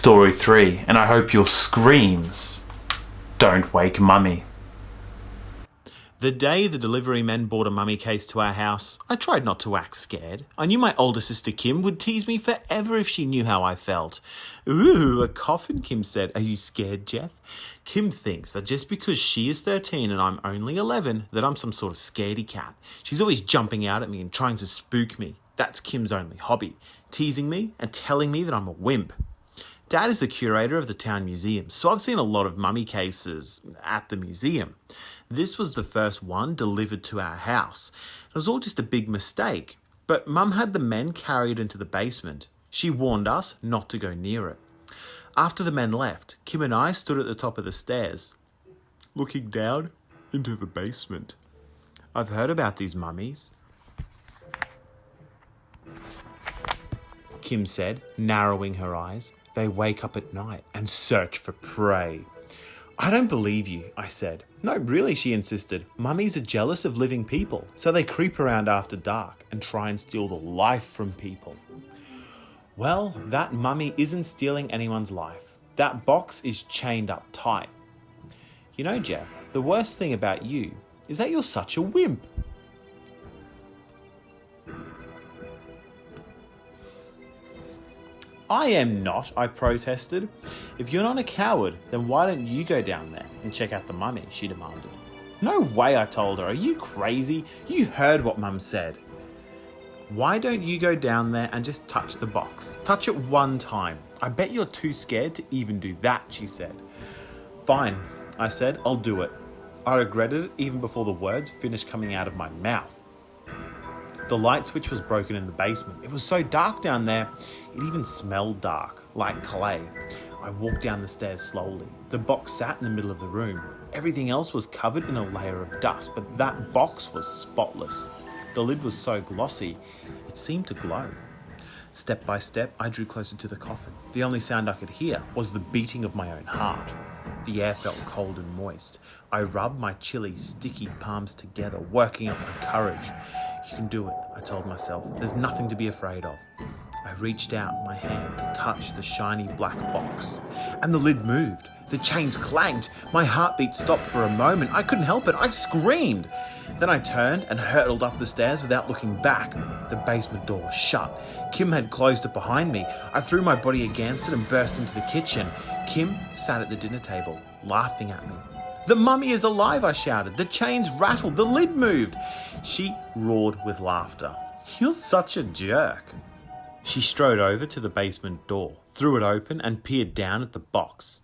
Story 3, and I hope your screams don't wake Mummy. The day the delivery men brought a mummy case to our house, I tried not to act scared. I knew my older sister Kim would tease me forever if she knew how I felt. Ooh, a coffin, Kim said. Are you scared, Jeff? Kim thinks that just because she is 13 and I'm only 11, that I'm some sort of scaredy cat. She's always jumping out at me and trying to spook me. That's Kim's only hobby, teasing me and telling me that I'm a wimp. Dad is the curator of the town museum, so I've seen a lot of mummy cases at the museum. This was the first one delivered to our house. It was all just a big mistake, but Mum had the men carry it into the basement. She warned us not to go near it. After the men left, Kim and I stood at the top of the stairs, looking down into the basement. I've heard about these mummies, Kim said, narrowing her eyes. They wake up at night and search for prey. I don't believe you, I said. No, really, she insisted. Mummies are jealous of living people, so they creep around after dark and try and steal the life from people. Well, that mummy isn't stealing anyone's life. That box is chained up tight. You know, Jeff, the worst thing about you is that you're such a wimp. I am not, I protested. If you're not a coward, then why don't you go down there and check out the mummy, she demanded. No way, I told her. Are you crazy? You heard what Mum said. Why don't you go down there and just touch the box? Touch it one time. I bet you're too scared to even do that, she said. Fine, I said, I'll do it. I regretted it even before the words finished coming out of my mouth. The light switch was broken in the basement. It was so dark down there, it even smelled dark, like clay. I walked down the stairs slowly. The box sat in the middle of the room. Everything else was covered in a layer of dust, but that box was spotless. The lid was so glossy, it seemed to glow. Step by step, I drew closer to the coffin. The only sound I could hear was the beating of my own heart. The air felt cold and moist. I rubbed my chilly, sticky palms together, working up my courage. You can do it, I told myself. There's nothing to be afraid of. I reached out my hand to touch the shiny black box, and the lid moved. The chains clanked. My heartbeat stopped for a moment. I couldn't help it. I screamed. Then I turned and hurtled up the stairs without looking back. The basement door was shut. Kim had closed it behind me. I threw my body against it and burst into the kitchen. Kim sat at the dinner table, laughing at me. The mummy is alive, I shouted. The chains rattled. The lid moved. She roared with laughter. You're such a jerk. She strode over to the basement door, threw it open and peered down at the box.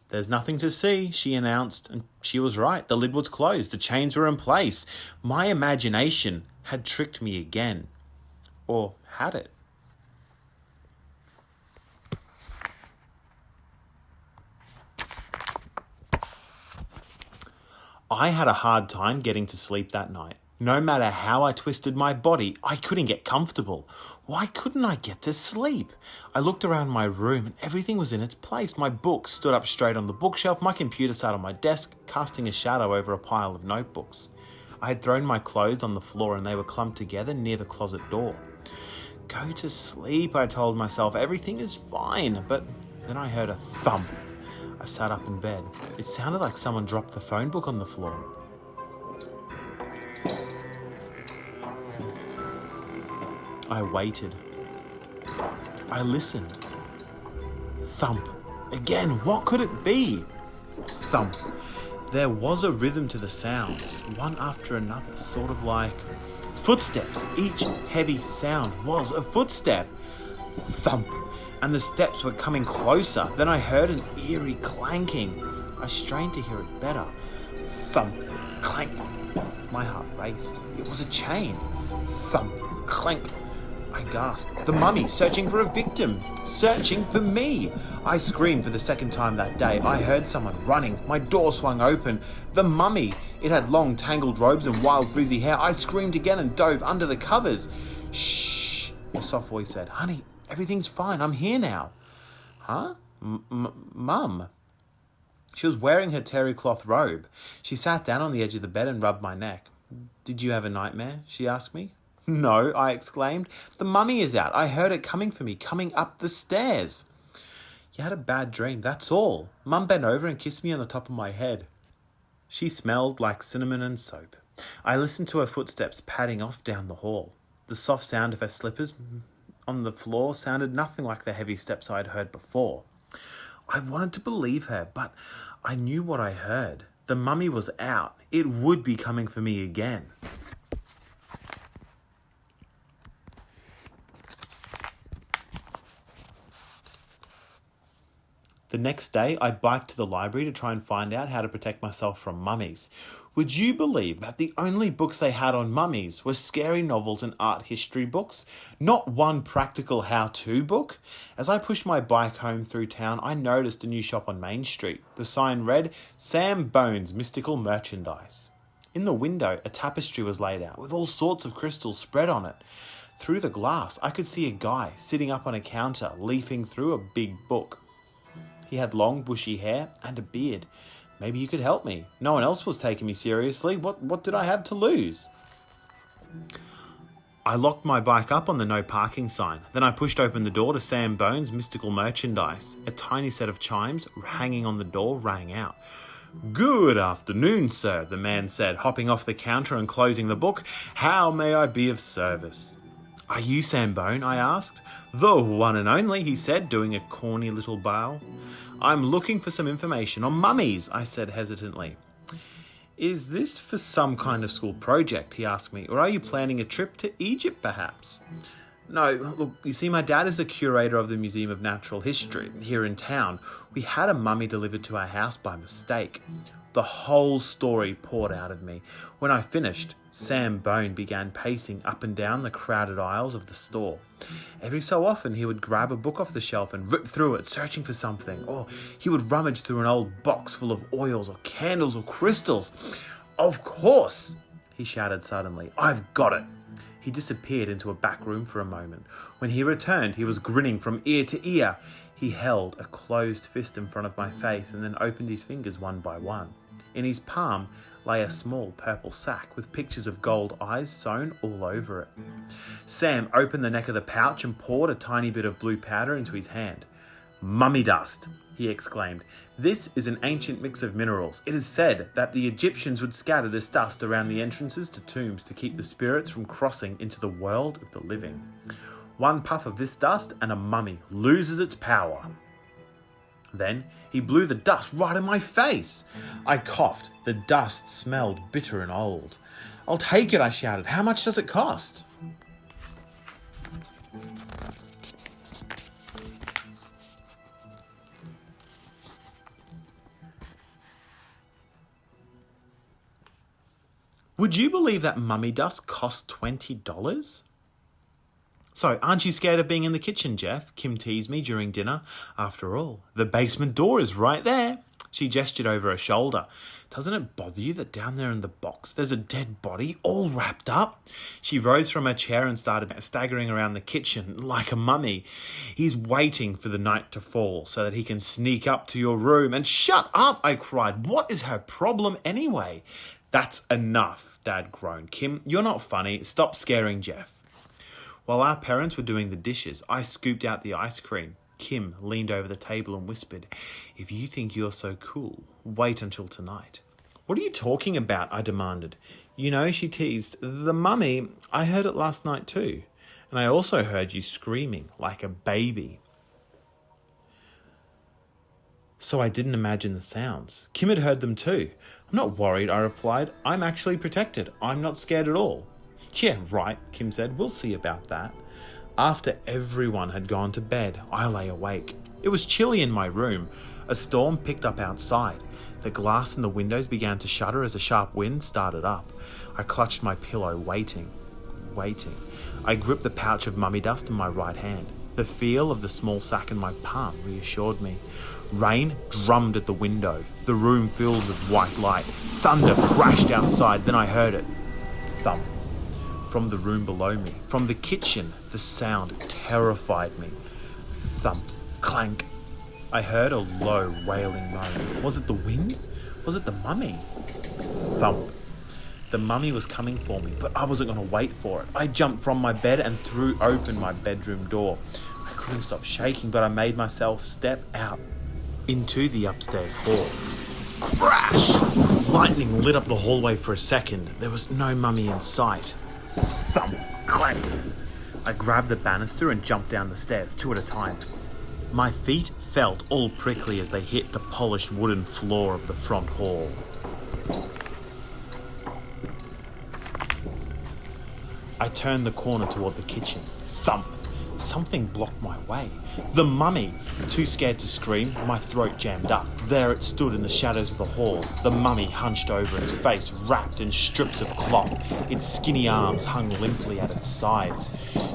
There's nothing to see, she announced, and she was right. The lid was closed. The chains were in place. My imagination had tricked me again. Or had it? I had a hard time getting to sleep that night. No matter how I twisted my body, I couldn't get comfortable. Why couldn't I get to sleep? I looked around my room and everything was in its place. My books stood up straight on the bookshelf. My computer sat on my desk, casting a shadow over a pile of notebooks. I had thrown my clothes on the floor and they were clumped together near the closet door. Go to sleep, I told myself. Everything is fine. But then I heard a thump. I sat up in bed. It sounded like someone dropped the phone book on the floor. I waited. I listened. Thump. Again, what could it be? Thump. There was a rhythm to the sounds, one after another, sort of like footsteps. Each heavy sound was a footstep. Thump. And the steps were coming closer. Then I heard an eerie clanking. I strained to hear it better. Thump. Clank. My heart raced. It was a chain. Thump. Clank. I gasped. The mummy, searching for a victim. Searching for me. I screamed for the second time that day. I heard someone running. My door swung open. The mummy. It had long, tangled robes and wild, frizzy hair. I screamed again and dove under the covers. Shh, a soft voice said. Honey, everything's fine. I'm here now. Huh? Mum. She was wearing her terry cloth robe. She sat down on the edge of the bed and rubbed my neck. Did you have a nightmare? She asked me. No, I exclaimed. The mummy is out. I heard it coming for me, coming up the stairs. You had a bad dream, that's all. Mum bent over and kissed me on the top of my head. She smelled like cinnamon and soap. I listened to her footsteps padding off down the hall. The soft sound of her slippers on the floor sounded nothing like the heavy steps I had heard before. I wanted to believe her, but I knew what I heard. The mummy was out. It would be coming for me again. The next day, I biked to the library to try and find out how to protect myself from mummies. Would you believe that the only books they had on mummies were scary novels and art history books? Not one practical how-to book? As I pushed my bike home through town, I noticed a new shop on Main Street. The sign read, Sam Bone's Mystical Merchandise. In the window, a tapestry was laid out with all sorts of crystals spread on it. Through the glass, I could see a guy sitting up on a counter, leafing through a big book. He had long, bushy hair and a beard. Maybe he could help me. No one else was taking me seriously. What did I have to lose? I locked my bike up on the no parking sign. Then I pushed open the door to Sam Bone's Mystical Merchandise. A tiny set of chimes hanging on the door rang out. Good afternoon, sir, the man said, hopping off the counter and closing the book. How may I be of service? Are you Sam Bone? I asked. The one and only, he said, doing a corny little bow. I'm looking for some information on mummies, I said hesitantly. Is this for some kind of school project, he asked me, or are you planning a trip to Egypt perhaps? No, look, you see, my dad is the curator of the Museum of Natural History here in town. We had a mummy delivered to our house by mistake. The whole story poured out of me. When I finished, Sam Bone began pacing up and down the crowded aisles of the store. Every so often he would grab a book off the shelf and rip through it, searching for something, or he would rummage through an old box full of oils or candles or crystals. Of course, he shouted suddenly, I've got it. He disappeared into a back room for a moment. When he returned, he was grinning from ear to ear. He held a closed fist in front of my face and then opened his fingers one by one. In his palm lay a small purple sack with pictures of gold eyes sewn all over it. Sam opened the neck of the pouch and poured a tiny bit of blue powder into his hand. Mummy dust, he exclaimed. This is an ancient mix of minerals. It is said that the Egyptians would scatter this dust around the entrances to tombs to keep the spirits from crossing into the world of the living. One puff of this dust and a mummy loses its power. Then he blew the dust right in my face. I coughed. The dust smelled bitter and old. I'll take it, I shouted. How much does it cost? Would you believe that mummy dust cost $20? So, aren't you scared of being in the kitchen, Jeff? Kim teased me during dinner. After all, the basement door is right there. She gestured over her shoulder. Doesn't it bother you that down there in the box there's a dead body all wrapped up? She rose from her chair and started staggering around the kitchen like a mummy. He's waiting for the night to fall so that he can sneak up to your room. And shut up, I cried. What is her problem anyway? That's enough, Dad groaned. Kim, you're not funny. Stop scaring Jeff. While our parents were doing the dishes, I scooped out the ice cream. Kim leaned over the table and whispered, If you think you're so cool, wait until tonight. What are you talking about? I demanded. You know, she teased, the mummy, I heard it last night too. And I also heard you screaming like a baby. So I didn't imagine the sounds. Kim had heard them too. I'm not worried, I replied. I'm actually protected. I'm not scared at all. Yeah, right, Kim said. We'll see about that. After everyone had gone to bed, I lay awake. It was chilly in my room. A storm picked up outside. The glass in the windows began to shudder as a sharp wind started up. I clutched my pillow, waiting. I gripped the pouch of mummy dust in my right hand. The feel of the small sack in my palm reassured me. Rain drummed at the window. The room filled with white light. Thunder crashed outside. Then I heard it. Thump. From the room below me, from the kitchen, the sound terrified me. Thump, clank. I heard a low, wailing moan. Was it the wind? Was it the mummy? Thump. The mummy was coming for me, but I wasn't going to wait for it. I jumped from my bed and threw open my bedroom door. I couldn't stop shaking, but I made myself step out into the upstairs hall. Crash! Lightning lit up the hallway for a second. There was no mummy in sight. Thump! Clank! I grabbed the banister and jumped down the stairs, 2 at a time. My feet felt all prickly as they hit the polished wooden floor of the front hall. I turned the corner toward the kitchen. Thump! Something blocked my way. The mummy! Too scared to scream, my throat jammed up. There it stood in the shadows of the hall, the mummy hunched over, its face wrapped in strips of cloth. Its skinny arms hung limply at its sides.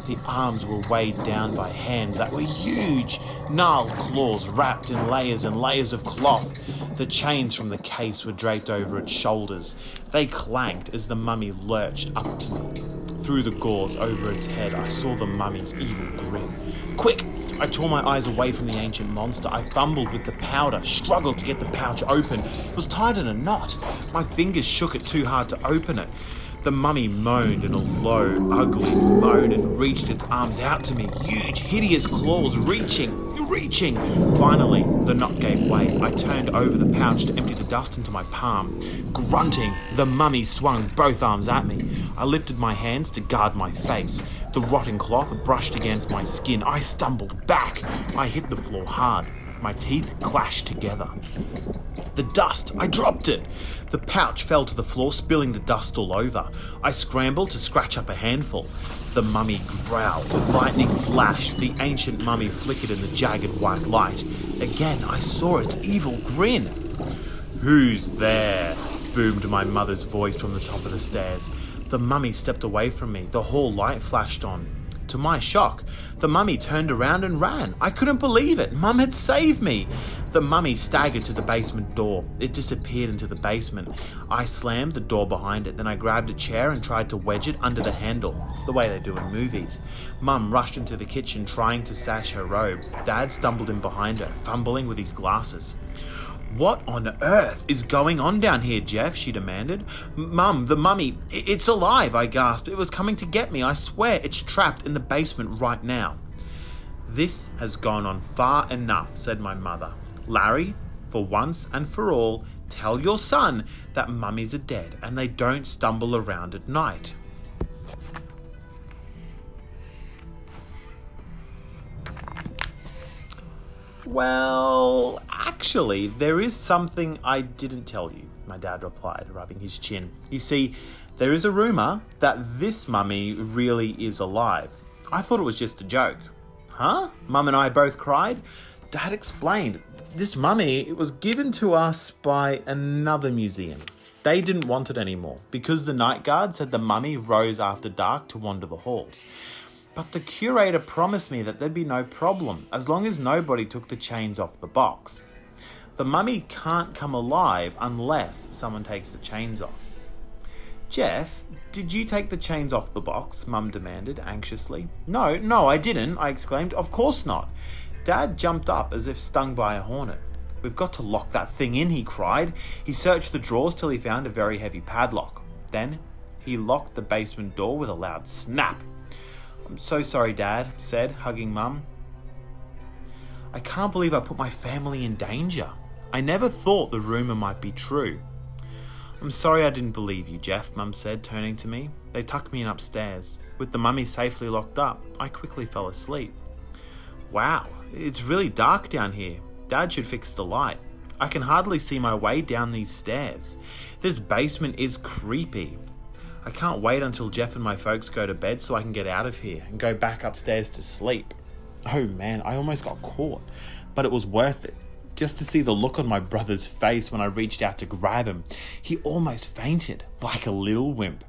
The arms were weighed down by hands that were huge, gnarled claws wrapped in layers and layers of cloth. The chains from the case were draped over its shoulders. They clanked as the mummy lurched up to me. Through the gauze over its head, I saw the mummy's evil grin. Quick! I tore my eyes away from the ancient monster. I fumbled with the powder, struggled to get the pouch open. It was tied in a knot. My fingers shook it too hard to open it. The mummy moaned in a low, ugly moan and reached its arms out to me. Huge, hideous claws reaching. Finally, the knot gave way. I turned over the pouch to empty the dust into my palm. Grunting, the mummy swung both arms at me. I lifted my hands to guard my face. The rotting cloth brushed against my skin. I stumbled back. I hit the floor hard. My teeth clashed together. The dust! I dropped it! The pouch fell to the floor, spilling the dust all over. I scrambled to scratch up a handful. The mummy growled. Lightning flashed. The ancient mummy flickered in the jagged white light. Again, I saw its evil grin. "Who's there?" boomed my mother's voice from the top of the stairs. The mummy stepped away from me. The hall light flashed on. To my shock, the mummy turned around and ran. I couldn't believe it. Mum had saved me. The mummy staggered to the basement door. It disappeared into the basement. I slammed the door behind it. Then I grabbed a chair and tried to wedge it under the handle, the way they do in movies. Mum rushed into the kitchen trying to sash her robe. Dad stumbled in behind her, fumbling with his glasses. "What on earth is going on down here, Jeff?" she demanded. "Mum, the mummy, it's alive," I gasped. "It was coming to get me. I swear it's trapped in the basement right now." "This has gone on far enough," said my mother. "Larry, for once and for all, tell your son that mummies are dead and they don't stumble around at night." "Well, actually, there is something I didn't tell you," my dad replied, rubbing his chin. "You see, there is a rumour that this mummy really is alive. I thought it was just a joke." "Huh?" Mum and I both cried. Dad explained. "This mummy, it was given to us by another museum. They didn't want it anymore because the night guard said the mummy rose after dark to wander the halls. But the curator promised me that there'd be no problem as long as nobody took the chains off the box. The mummy can't come alive unless someone takes the chains off." "Jeff, did you take the chains off the box?" Mum demanded anxiously. No, I didn't," I exclaimed. "Of course not." Dad jumped up as if stung by a hornet. "We've got to lock that thing in," he cried. He searched the drawers till he found a very heavy padlock. Then he locked the basement door with a loud snap. "I'm so sorry, Dad," said, hugging Mum. "I can't believe I put my family in danger. I never thought the rumour might be true." "I'm sorry I didn't believe you, Jeff," Mum said, turning to me. They tucked me in upstairs. With the mummy safely locked up, I quickly fell asleep. "Wow, it's really dark down here. Dad should fix the light. I can hardly see my way down these stairs. This basement is creepy. I can't wait until Jeff and my folks go to bed so I can get out of here and go back upstairs to sleep." Oh man, I almost got caught, but it was worth it. Just to see the look on my brother's face when I reached out to grab him. He almost fainted, like a little wimp.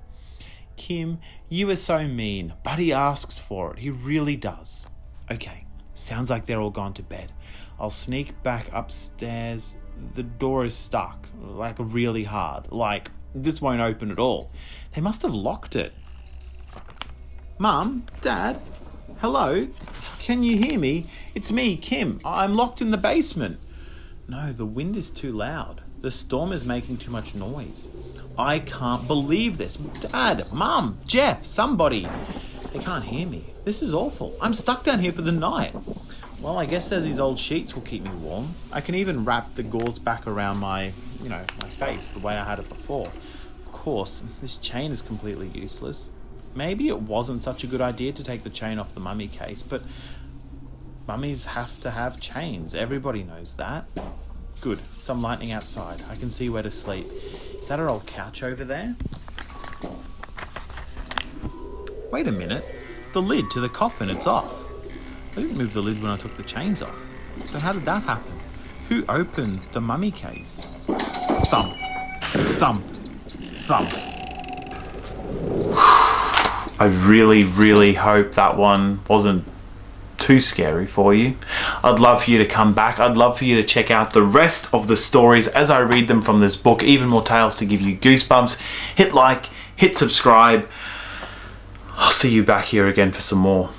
"Kim, you are so mean, but he asks for it. He really does." "Okay, sounds like they're all gone to bed. I'll sneak back upstairs. The door is stuck, like really hard, like this won't open at all. They must have locked it." "Mum, Dad, hello? Can you hear me? It's me, Kim. I'm locked in the basement." "No, the wind is too loud. The storm is making too much noise." "I can't believe this. Dad, Mum, Jeff, somebody." They can't hear me. This is awful. I'm stuck down here for the night. Well, I guess these old sheets will keep me warm. I can even wrap the gauze back around my face the way I had it before. Of course, this chain is completely useless. Maybe it wasn't such a good idea to take the chain off the mummy case, but mummies have to have chains. Everybody knows that. Good. Some lightning outside. I can see where to sleep. Is that our old couch over there? Wait a minute. The lid to the coffin, it's off. I didn't move the lid when I took the chains off. So how did that happen? Who opened the mummy case? Thump. Thump. Thump. I really, really hope that one wasn't too scary for you. I'd love for you to come back. I'd love for you to check out the rest of the stories as I read them from this book. Even more tales to give you goosebumps. Hit like, hit subscribe. I'll see you back here again for some more.